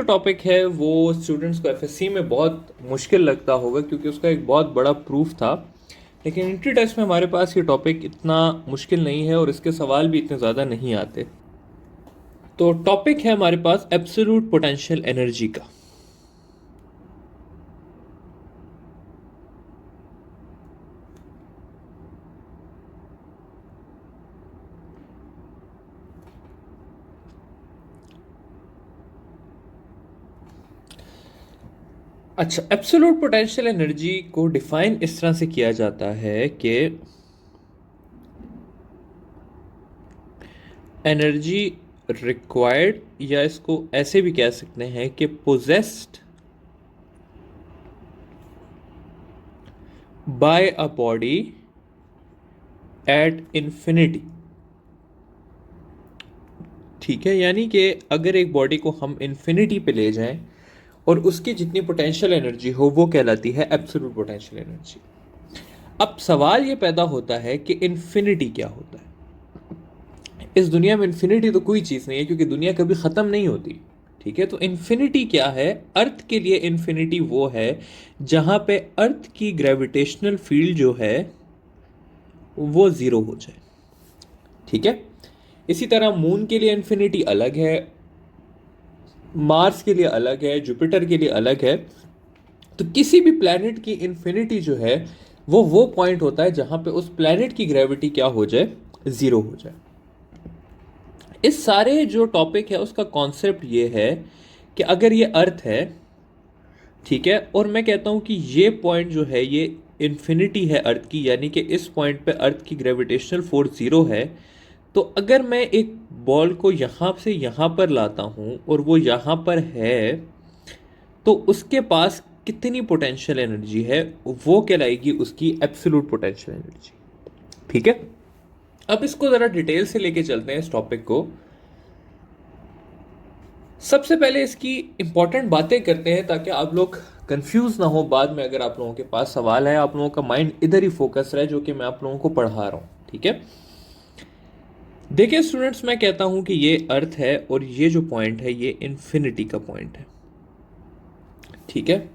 जो टॉपिक है वो स्टूडेंट्स को एफएससी में बहुत मुश्किल लगता होगा क्योंकि उसका एक बहुत बड़ा प्रूफ था। लेकिन एंट्री टेस्ट में हमारे पास ये टॉपिक इतना मुश्किल नहीं है और इसके सवाल भी इतने ज़्यादा नहीं आते। तो टॉपिक है हमारे पास एब्सोल्यूट पोटेंशियल एनर्जी का। अच्छा, एब्सोल्यूट पोटेंशियल एनर्जी को डिफाइन इस तरह से किया जाता है कि एनर्जी रिक्वायर्ड, या इसको ऐसे भी कह सकते हैं कि possessed by a body at infinity. ठीक है, यानी कि अगर एक बॉडी को हम इन्फिनिटी पे ले जाएं और उसकी जितनी पोटेंशियल एनर्जी हो वो कहलाती है एब्सोल्यूट पोटेंशियल एनर्जी। अब सवाल ये पैदा होता है कि इन्फिनिटी क्या होता है। इस दुनिया में इन्फिनिटी तो कोई चीज़ नहीं है क्योंकि दुनिया कभी ख़त्म नहीं होती। ठीक है, तो इन्फिनिटी क्या है? अर्थ के लिए इन्फिनिटी वो है जहाँ पे अर्थ की ग्रेविटेशनल फील्ड जो है वो ज़ीरो हो जाए। ठीक है, इसी तरह मून के लिए इन्फिनिटी अलग है, मार्स के लिए अलग है, जुपिटर के लिए अलग है। तो किसी भी प्लैनेट की इन्फिनिटी जो है वो पॉइंट होता है जहां पे उस प्लैनेट की ग्रेविटी क्या हो जाए, ज़ीरो हो जाए। इस सारे जो टॉपिक है उसका कॉन्सेप्ट ये है कि अगर ये अर्थ है, ठीक है, और मैं कहता हूं कि ये पॉइंट जो है ये इन्फिनिटी है अर्थ की, यानी कि इस पॉइंट पे अर्थ की ग्रेविटेशनल फोर्स ज़ीरो है। तो अगर मैं एक बॉल को यहाँ से यहाँ पर लाता हूँ और वो यहाँ पर है, तो उसके पास कितनी पोटेंशियल एनर्जी है वो कहलाएगी उसकी एब्सोल्यूट पोटेंशियल एनर्जी। ठीक है, अब इसको ज़रा डिटेल से लेके चलते हैं इस टॉपिक को। सबसे पहले इसकी इंपॉर्टेंट बातें करते हैं ताकि आप लोग कंफ्यूज ना हो बाद में। अगर आप लोगों के पास सवाल है, आप लोगों का माइंड इधर ही फोकस रहे जो कि मैं आप लोगों को पढ़ा रहा हूँ। ठीक है, देखिए स्टूडेंट्स, मैं कहता हूं कि ये अर्थ है और ये जो पॉइंट है ये इन्फिनिटी का पॉइंट है। ठीक है,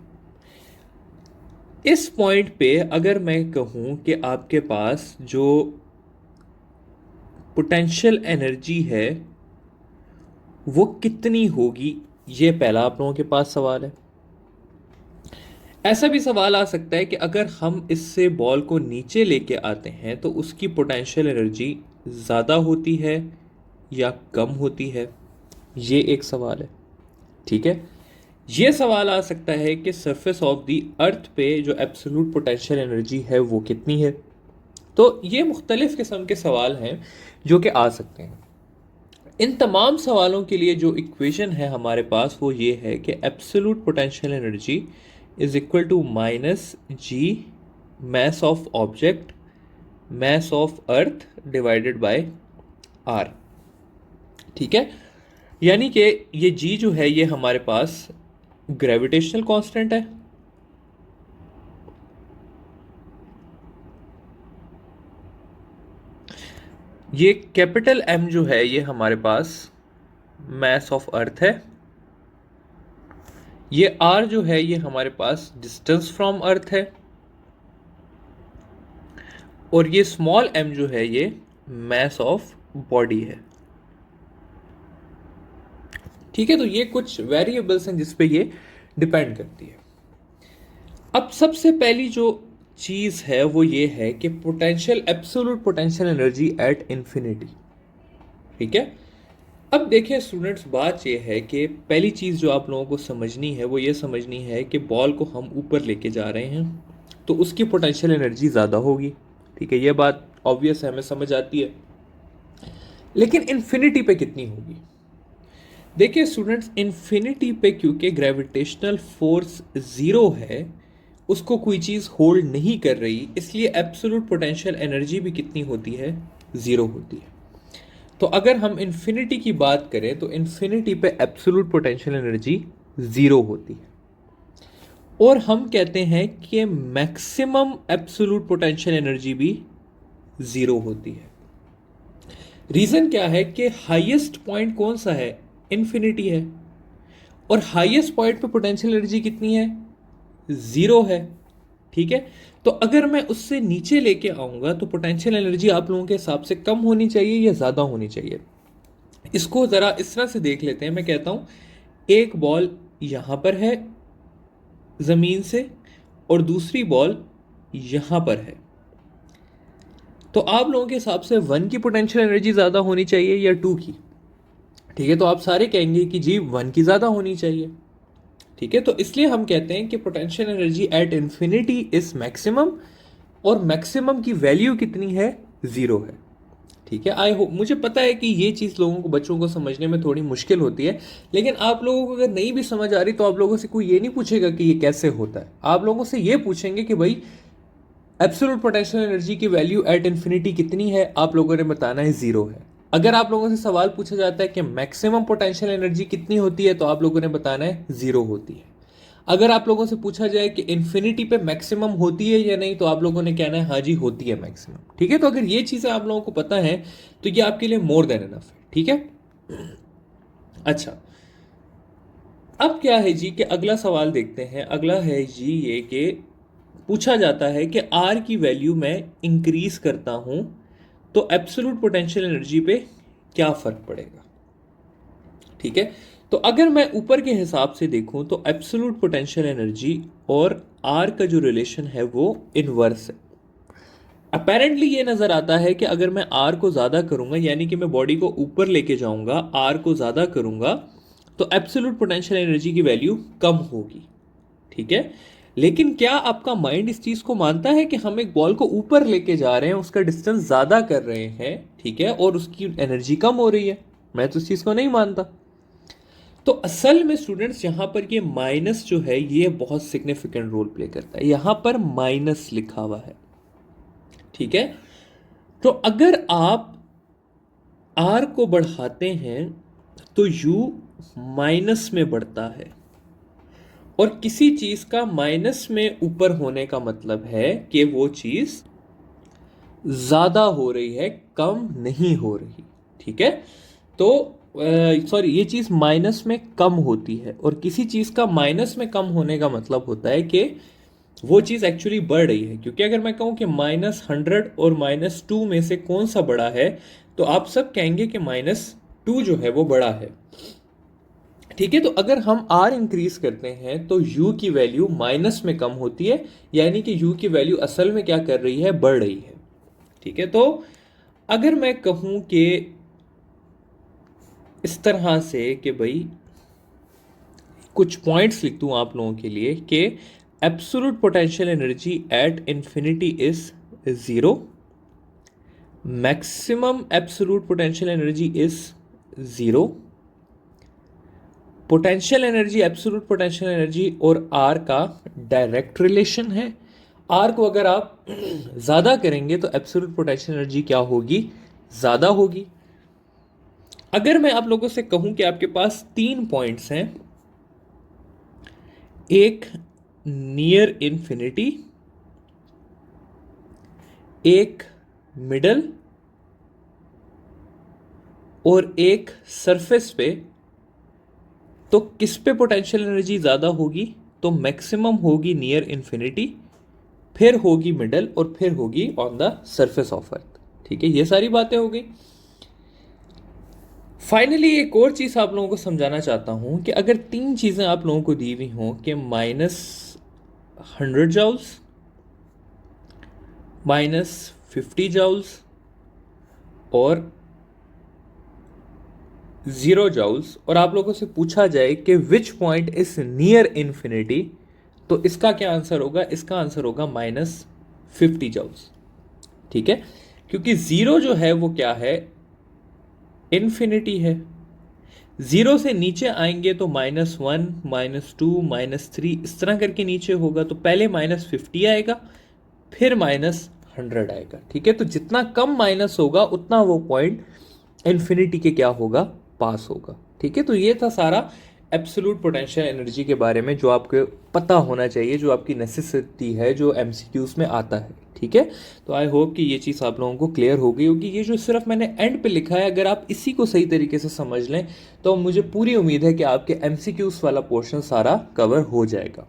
इस पॉइंट पे अगर मैं कहूं कि आपके पास जो पोटेंशियल एनर्जी है वो कितनी होगी, ये पहला आप लोगों के पास सवाल है। ऐसा भी सवाल आ सकता है कि अगर हम इससे बॉल को नीचे लेके आते हैं तो उसकी पोटेंशियल एनर्जी ज़्यादा होती है या कम होती है, ये एक सवाल है। ठीक है, ये सवाल आ सकता है कि सरफेस ऑफ द अर्थ पे जो एब्सोल्यूट पोटेंशियल एनर्जी है वो कितनी है। तो ये मुख्तलिफ किस्म के सवाल हैं जो कि आ सकते हैं। इन तमाम सवालों के लिए जो इक्वेशन है हमारे पास वो ये है कि absolute potential energy is equal to minus G mass of object mass of Earth divided by R. ठीक है, यानी कि ये जी जो है ये हमारे पास ग्रेविटेशनल कांस्टेंट है, ये कैपिटल एम जो है ये हमारे पास मैस ऑफ अर्थ है, ये आर जो है ये हमारे पास डिस्टेंस फ्रॉम अर्थ है, और ये स्मॉल एम जो है ये मैस ऑफ बॉडी है। ठीक है, तो ये कुछ वेरिएबल्स हैं जिस पे ये डिपेंड करती है। अब सबसे पहली जो चीज है वो ये है कि potential absolute potential energy at infinity. ठीक है, अब देखिए स्टूडेंट्स, बात ये है कि पहली चीज जो आप लोगों को समझनी है वो ये समझनी है कि बॉल को हम ऊपर लेके जा रहे हैं तो उसकी पोटेंशियल एनर्जी ज़्यादा होगी। ठीक है, ये बात ऑब्वियस है, हमें समझ आती है। लेकिन इन्फिनिटी पे कितनी होगी? देखिए स्टूडेंट्स, इन्फिनिटी पे क्योंकि ग्रेविटेशनल फोर्स ज़ीरो है, उसको कोई चीज़ होल्ड नहीं कर रही, इसलिए एब्सोल्यूट पोटेंशियल एनर्जी भी कितनी होती है? ज़ीरो होती है। तो अगर हम इन्फिनिटी की बात करें तो इन्फिनिटी पे एब्सोल्यूट पोटेंशियल एनर्जी ज़ीरो होती है, और हम कहते हैं कि मैक्सिमम एब्सोल्यूट पोटेंशियल एनर्जी भी ज़ीरो होती है। रीज़न क्या है कि हाईएस्ट पॉइंट कौन सा है? इन्फिनिटी है, और हाईएस्ट पॉइंट पे पोटेंशियल एनर्जी कितनी है, 0 है। ठीक है, तो अगर मैं उससे नीचे लेके आऊंगा तो पोटेंशियल एनर्जी आप लोगों के हिसाब से कम होनी चाहिए या ज़्यादा होनी चाहिए? इसको ज़रा इस तरह से देख लेते हैं। मैं कहता हूं एक बॉल यहां पर है ज़मीन से और दूसरी बॉल यहां पर है, तो आप लोगों के हिसाब से 1 की पोटेंशियल एनर्जी ज़्यादा होनी चाहिए या 2 की? ठीक है, तो आप सारे कहेंगे कि जी 1 की ज़्यादा होनी चाहिए। ठीक है, तो इसलिए हम कहते हैं कि potential energy at infinity is maximum, और मैक्सिमम की वैल्यू कितनी है, 0 है। ठीक है, आई होप, मुझे पता है कि ये चीज़ लोगों को, बच्चों को समझने में थोड़ी मुश्किल होती है, लेकिन आप लोगों को अगर नहीं भी समझ आ रही तो आप लोगों से कोई ये नहीं पूछेगा कि ये कैसे होता है। आप लोगों से ये पूछेंगे कि भाई एब्सोल्यूट पोटेंशियल एनर्जी की वैल्यू एट इन्फिनिटी कितनी है, आप लोगों ने बताना है 0 है। अगर आप लोगों से सवाल पूछा जाता है कि मैक्सिमम पोटेंशियल एनर्जी कितनी होती है, तो आप लोगों ने बताना है 0 होती है। अगर आप लोगों से पूछा जाए कि इन्फिनिटी पे मैक्सिमम होती है या नहीं, तो आप लोगों ने कहना है हाँ जी होती है मैक्सिमम। ठीक है, तो अगर ये चीज़ें आप लोगों को पता है तो ये आपके लिए मोर देन इनफ है। ठीक है, अच्छा, अब क्या है जी कि अगला सवाल देखते हैं। अगला है जी ये कि पूछा जाता है कि आर की वैल्यू मैं इंक्रीज करता हूं तो एब्सोल्यूट पोटेंशियल एनर्जी पे क्या फर्क पड़ेगा। ठीक है, तो अगर मैं ऊपर के हिसाब से देखूं तो एब्सोल्यूट पोटेंशियल एनर्जी और आर का जो रिलेशन है वो इनवर्स है। अपेरेंटली ये नजर आता है कि अगर मैं आर को ज्यादा करूंगा, यानी कि मैं बॉडी को ऊपर लेके जाऊंगा, आर को ज्यादा करूंगा, तो एब्सोल्यूट पोटेंशियल एनर्जी की वैल्यू कम होगी। ठीक है, लेकिन क्या आपका माइंड इस चीज को मानता है कि हम एक बॉल को ऊपर लेके जा रहे हैं, उसका डिस्टेंस ज्यादा कर रहे हैं, ठीक है, और उसकी एनर्जी कम हो रही है? मैं तो इस चीज को नहीं मानता। तो असल में स्टूडेंट्स यहां पर ये माइनस जो है ये बहुत सिग्निफिकेंट रोल प्ले करता है। यहां पर माइनस लिखा हुआ है। ठीक है, तो अगर आप आर को बढ़ाते हैं तो यू माइनस में बढ़ता है, और किसी चीज का माइनस में ऊपर होने का मतलब है कि वो चीज ज्यादा हो रही है, कम नहीं हो रही। ठीक है, तो सॉरी, ये चीज माइनस में कम होती है, और किसी चीज का माइनस में कम होने का मतलब होता है कि वो चीज एक्चुअली बढ़ रही है। क्योंकि अगर मैं कहूं कि -100 और -2 में से कौन सा बड़ा है, तो आप सब कहेंगे कि -2 जो है वो बड़ा है। ठीक है, तो अगर हम r इंक्रीज करते हैं तो u की वैल्यू माइनस में कम होती है, यानी कि u की वैल्यू असल में क्या कर रही है, बढ़ रही है। ठीक है, तो अगर मैं कहूं कि इस तरह से कि भाई कुछ पॉइंट्स लिख दूं आप लोगों के लिए कि absolute potential energy at infinity is 0, maximum absolute potential energy is 0, potential energy, absolute potential energy और आर का डायरेक्ट रिलेशन है। आर को अगर आप ज्यादा करेंगे तो एब्सोल्यूट पोटेंशियल एनर्जी क्या होगी, ज्यादा होगी। अगर मैं आप लोगों से कहूं कि आपके पास 3 पॉइंट्स हैं, एक नियर इन्फिनिटी, एक मिडल और एक सरफेस पे, तो किस पे पोटेंशियल एनर्जी ज्यादा होगी? तो मैक्सिमम होगी नियर इन्फिनिटी, फिर होगी मिडल और फिर होगी on the surface of earth. ठीक है, ये सारी बातें हो गई। फाइनली एक और चीज आप लोगों को समझाना चाहता हूं कि अगर 3 चीजें आप लोगों को दी हुई हों कि -100 जाउल्स, -50 जाउल्स और 0 जाउल्स, और आप लोगों से पूछा जाए कि which point is near infinity, तो इसका क्या आंसर होगा? इसका आंसर होगा -50 जाउल्स। ठीक है, क्योंकि 0 जो है वो क्या है, इन्फिनिटी है। 0 से नीचे आएंगे तो -1, -2, -3 इस तरह करके नीचे होगा, तो पहले -50 आएगा, फिर -100 आएगा। ठीक है, तो जितना कम माइनस होगा उतना वो पॉइंट इन्फिनिटी के क्या होगा, पास होगा। ठीक है, तो ये था सारा एब्सोल्यूट पोटेंशियल एनर्जी के बारे में जो आपको पता होना चाहिए, जो आपकी नेसेसिटी है, जो एमसीक्यूज में आता है। ठीक है, तो आई होप कि ये चीज़ आप लोगों को क्लियर हो गई होगी। ये जो सिर्फ मैंने एंड पे लिखा है, अगर आप इसी को सही तरीके से समझ लें तो मुझे पूरी उम्मीद है कि आपके एमसीक्यूज वाला पोर्शन सारा कवर हो जाएगा।